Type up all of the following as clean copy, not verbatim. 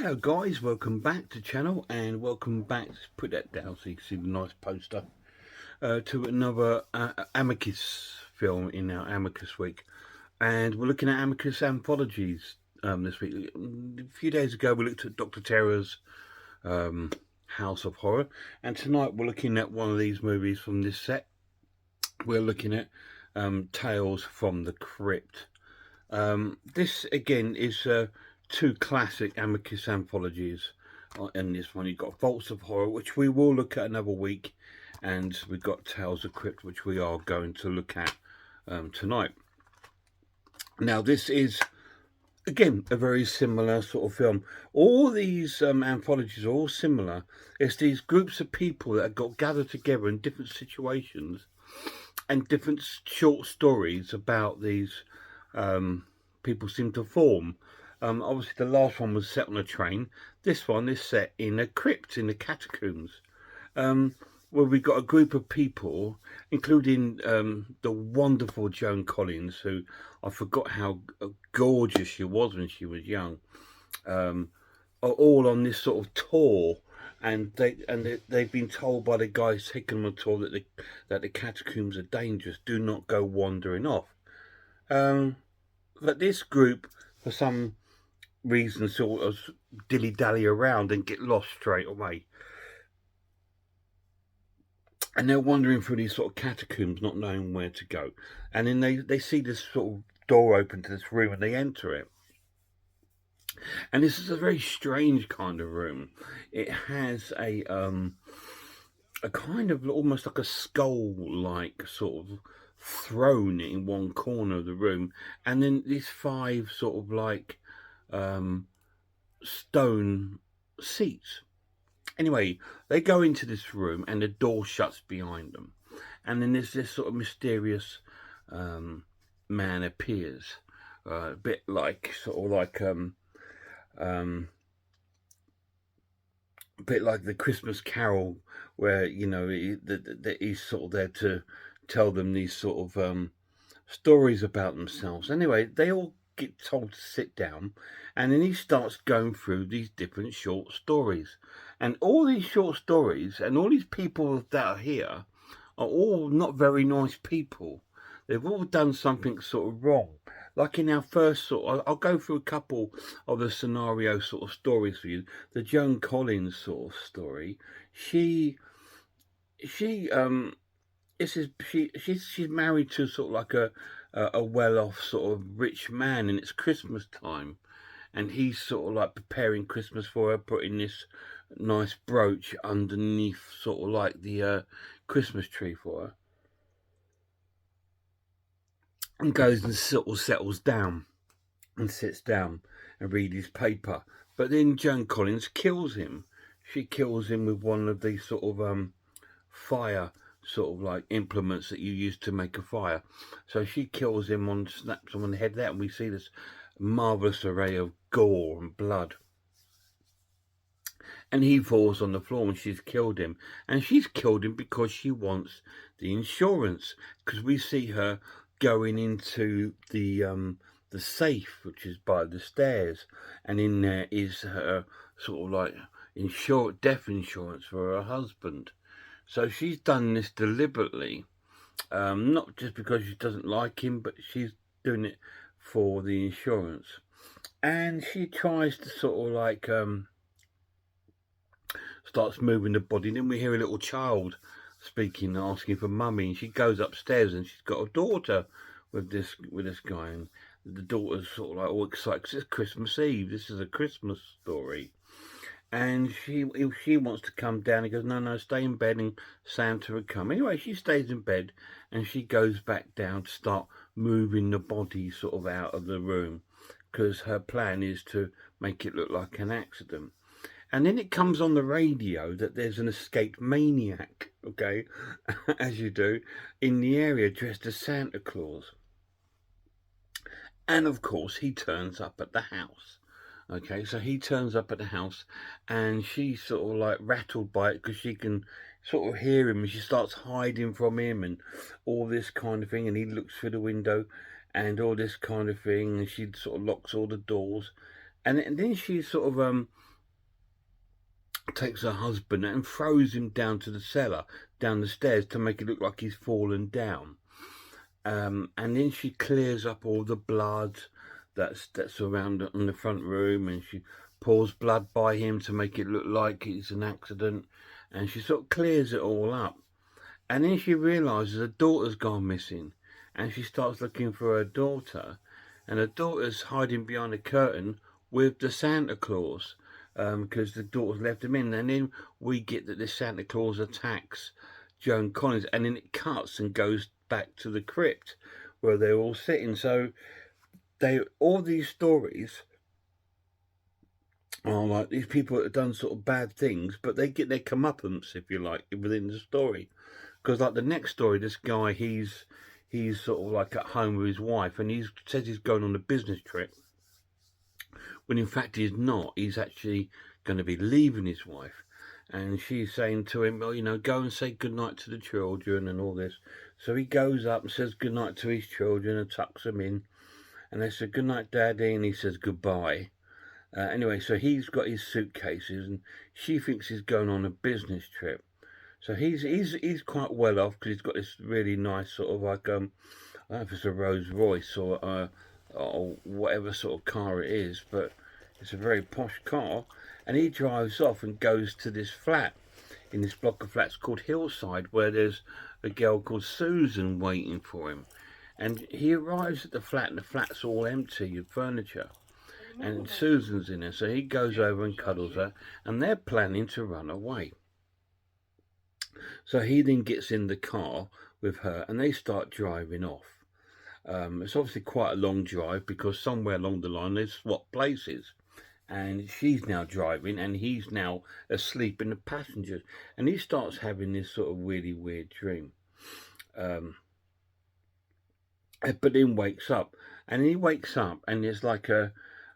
Hello guys, welcome back to the channel and welcome back, put that down so you can see the nice poster, to another Amicus film in our Amicus week. And we're looking at Amicus anthologies this week. A few days ago we looked at Dr. Terror's House of Horror, and tonight we're looking at one of these movies from this set. We're looking at Tales from the Crypt. This again is two classic Amicus anthologies. In this one, you've got Vaults of Horror, which we will look at another week, and we've got Tales of Crypt, which we are going to look at tonight. Now, this is again a very similar sort of film. All these anthologies are all similar. It's these groups of people that have got gathered together in different situations and different short stories about these people seem to form. Obviously, the last one was set on a train. This one is set in a crypt, in the catacombs, where we've got a group of people, including the wonderful Joan Collins, who I forgot how gorgeous she was when she was young, are all on this sort of tour. And they've been told by the guys taking them on tour that the catacombs are dangerous. Do not go wandering off. But this group, for some reason, sort of dilly-dally around and get lost straight away. And they're wandering through these sort of catacombs, not knowing where to go. And then they see this sort of door open to this room and they enter it. And this is a very strange kind of room. It has a kind of almost like a skull-like sort of throne in one corner of the room, and then these five sort of like stone seats. Anyway, they go into this room and the door shuts behind them, and then there's this sort of mysterious man appears, a bit like sort of like a bit like the Christmas Carol, where he's sort of there to tell them these sort of stories about themselves. Anyway, they all get told to sit down, and then he starts going through these different short stories. And all these short stories and all these people that are here are all not very nice people. They've all done something sort of wrong. Like in our first I'll go through a couple of the scenario sort of stories for you. The Joan Collins sort of story. She's married to sort of like a well-off sort of rich man, and it's Christmas time, and he's sort of like preparing Christmas for her, putting this nice brooch underneath sort of like the Christmas tree for her, and goes and sort of settles down and sits down and reads his paper. But then Joan Collins kills him. She kills him with one of these sort of fire sort of like implements that you use to make a fire. So she kills him snaps him on the head there, and we see this marvellous array of gore and blood. And he falls on the floor and she's killed him. And she's killed him because she wants the insurance, because we see her going into the safe, which is by the stairs, and in there is her sort of like death insurance for her husband. So she's done this deliberately, not just because she doesn't like him, but she's doing it for the insurance. And she tries to sort of like starts moving the body. And then we hear a little child speaking, asking for mummy, and she goes upstairs and she's got a daughter with this guy, and the daughter's sort of like all excited because it's Christmas Eve. This is a Christmas story. And she wants to come down. He goes, no, stay in bed, and Santa would come. Anyway, she stays in bed, and she goes back down to start moving the body sort of out of the room, because her plan is to make it look like an accident. And then it comes on the radio that there's an escaped maniac, okay, as you do, in the area dressed as Santa Claus. And of course, he turns up at the house. Okay, so he turns up at the house, and she's sort of like rattled by it because she can sort of hear him, and she starts hiding from him and all this kind of thing. And he looks through the window and all this kind of thing, and she sort of locks all the doors. And then she sort of takes her husband and throws him down to the cellar, down the stairs, to make it look like he's fallen down. And then she clears up all the blood that's around in the front room, and she pours blood by him to make it look like it's an accident, and she sort of clears it all up. And then she realises her daughter's gone missing, and she starts looking for her daughter, and her daughter's hiding behind a curtain with the Santa Claus, because the daughter's left him in. And then we get that the Santa Claus attacks Joan Collins, and then it cuts and goes back to the crypt where they're all sitting. So all these stories are like these people that have done sort of bad things, but they get their comeuppance, if you like, within the story. Because like the next story, this guy, he's sort of like at home with his wife, and he says he's going on a business trip, when in fact he's not. He's actually going to be leaving his wife, and she's saying to him, well, you know, go and say goodnight to the children and all this. So he goes up and says goodnight to his children and tucks them in, and they say goodnight, Daddy, and he says goodbye. Anyway, so he's got his suitcases, and she thinks he's going on a business trip. So he's quite well off, because he's got this really nice sort of like I don't know if it's a Rolls Royce or whatever sort of car it is, but it's a very posh car. And he drives off and goes to this flat in this block of flats called Hillside, where there's a girl called Susan waiting for him. And he arrives at the flat, and the flat's all empty of furniture, and Susan's in there. So he goes over and cuddles her, and they're planning to run away. So he then gets in the car with her, and they start driving off. It's obviously quite a long drive, because somewhere along the line they swap places, and she's now driving and he's now asleep in the passengers, and he starts having this sort of really weird dream. But then wakes up, and he wakes up, and there's like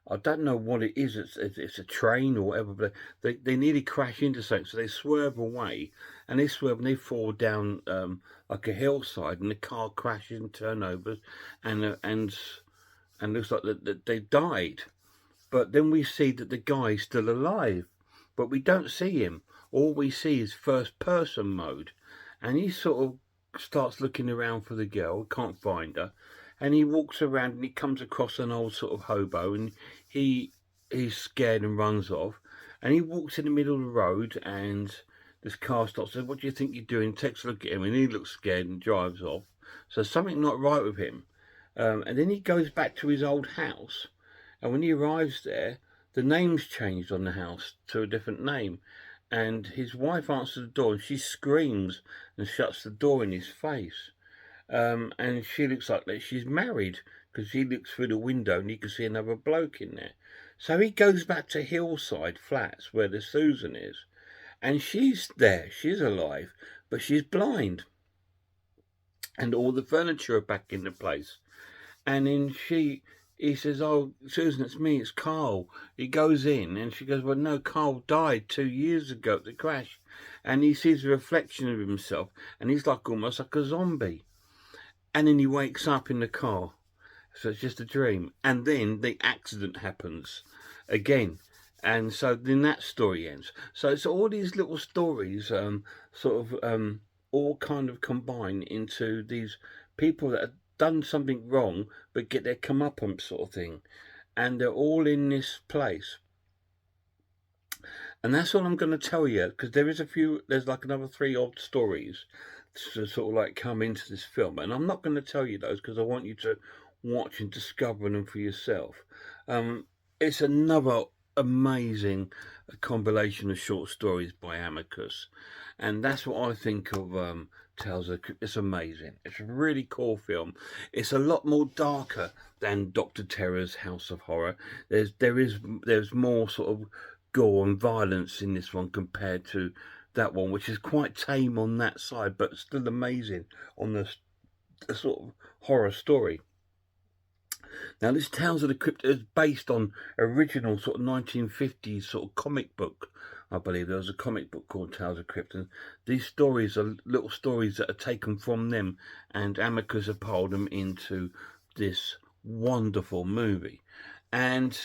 I don't know what it is. It's a train or whatever, but they nearly crash into something, so they swerve away, and they swerve and they fall down like a hillside, and the car crashes and turnovers, and looks like that they died. But then we see that the guy's still alive, but we don't see him. All we see is first person mode, and he sort of starts looking around for the girl, can't find her. And he walks around, and he comes across an old sort of hobo, and he's scared and runs off. And he walks in the middle of the road, and this car stops. Says, "What do you think you're doing?" Takes a look at him, and he looks scared and drives off. So something not right with him. And then he goes back to his old house, and when he arrives there, the name's changed on the house to a different name. And his wife answers the door, and she screams and shuts the door in his face. And she looks like that she's married, because he looks through the window and you can see another bloke in there. So he goes back to Hillside Flats, where the Susan is, and she's there, she's alive, but she's blind, and all the furniture are back in the place. And then he says, "Oh, Susan, it's me, it's Carl." He goes in, and she goes, "Well, no, Carl died 2 years ago at the crash." And he sees a reflection of himself, and he's like almost like a zombie. And then he wakes up in the car. So it's just a dream. And then the accident happens again. And so then that story ends. So it's all these little stories all kind of combine into these people that have done something wrong but get their comeuppance sort of thing. And they're all in this place. And that's all I'm going to tell you, because there's like another 3 odd stories to sort of like come into this film, and I'm not going to tell you those because I want you to watch and discover them for yourself. It's another amazing compilation of short stories by Amicus, and that's what I think of Tales of Crypt. It's amazing. It's a really cool film. It's a lot more darker than Dr. Terror's House of Horror. There's more sort of gore and violence in this one compared to that one, which is quite tame on that side, but still amazing on the sort of horror story. Now, this Tales of the Crypt is based on original sort of 1950s sort of comic book. I believe there was a comic book called Tales of Crypt, and these stories are little stories that are taken from them, and Amicus have pulled them into this wonderful movie. And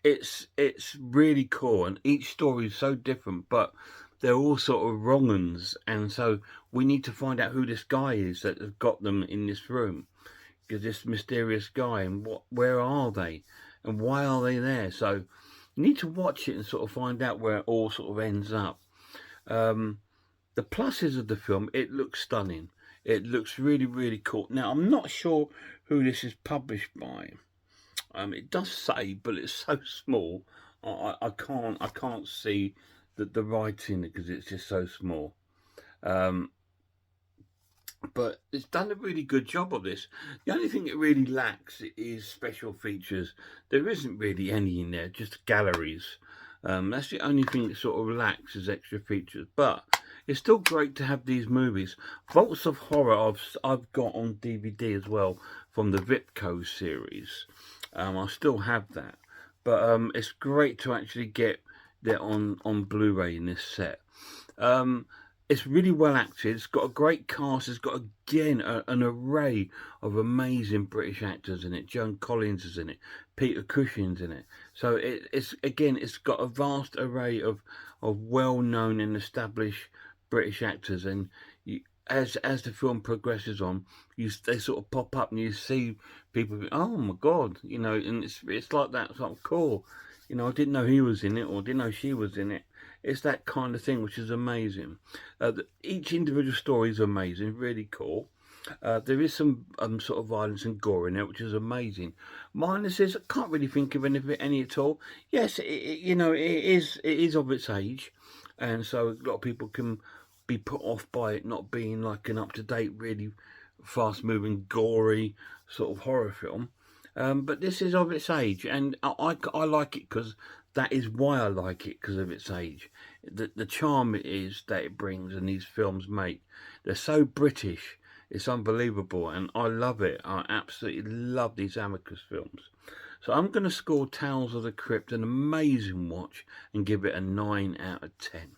it's really cool, and each story is so different, but they're all sort of wrong uns, and so we need to find out who this guy is that has got them in this room. Because this mysterious guy, and where are they, and why are they there? So you need to watch it and sort of find out where it all sort of ends up. Um, the pluses of the film, it looks stunning. It looks really, really cool. Now, I'm not sure who this is published by. It does say, but it's so small. I can't see the writing because it's just so small. Um, but it's done a really good job of this. The only thing it really lacks is special features. There isn't really any in there, just galleries. That's the only thing it sort of lacks is extra features. But it's still great to have these movies. Vaults of Horror I've got on DVD as well from the Vipco series. I still have that. But it's great to actually get that on Blu-ray in this set. It's really well acted. It's got a great cast. It's got, again, an array of amazing British actors in it. Joan Collins is in it. Peter Cushing's in it. So it's got a vast array of well-known and established British actors. And as the film progresses on, they sort of pop up and you see people, oh my God, and it's like that sort of cool. I didn't know he was in it, or didn't know she was in it. It's that kind of thing, which is amazing. Each individual story is amazing, really cool. There is some sort of violence and gore in it, which is amazing. Minuses, I can't really think of any at all. Yes, it is of its age, and so a lot of people can be put off by it not being like an up-to-date, really fast-moving, gory sort of horror film. But this is of its age, and I like it because that is why I like it, because of its age. The charm it is that it brings and these films make. They're so British, it's unbelievable, and I love it. I absolutely love these Amicus films. So I'm going to score Tales of the Crypt an amazing watch and give it a 9 out of 10.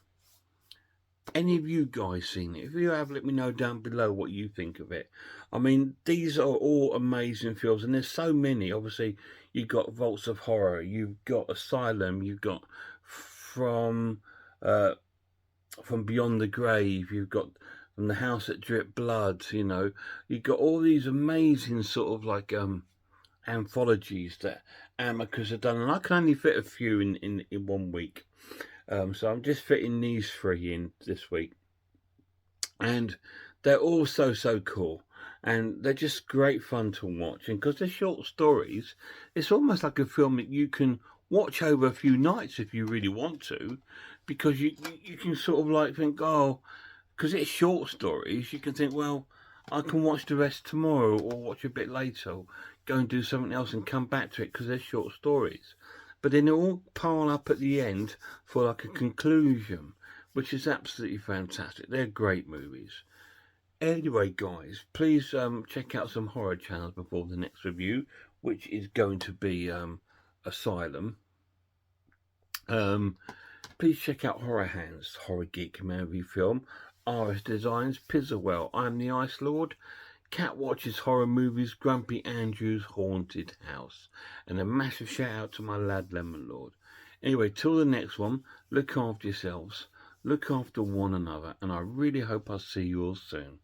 Any of you guys seen it? If you have, let me know down below what you think of it. I mean, these are all amazing films, and there's so many. Obviously, you've got Vaults of Horror, you've got Asylum, you've got From Beyond the Grave, you've got From the House That Dripped Blood. You've got all these amazing sort of like anthologies that Amicus have done, and I can only fit a few in 1 week. So I'm just fitting these 3 in this week. And they're all so cool. And they're just great fun to watch. And because they're short stories, it's almost like a film that you can watch over a few nights if you really want to. Because you can sort of like think, oh, because it's short stories, you can think, well, I can watch the rest tomorrow or watch a bit later. Or go and do something else and come back to it because they're short stories. But then they all pile up at the end for like a conclusion, which is absolutely fantastic. They're great movies. Anyway, guys, please check out some horror channels before the next review, which is going to be Asylum. Please check out Horror Hands, Horror Geek movie film, RS Designs, Pizzawell, I'm the Ice Lord, Cat Watches Horror Movies, Grumpy Andrew's Haunted House. And a massive shout out to my lad Lemon Lord. Anyway, till the next one, look after yourselves, look after one another, and I really hope I'll see you all soon.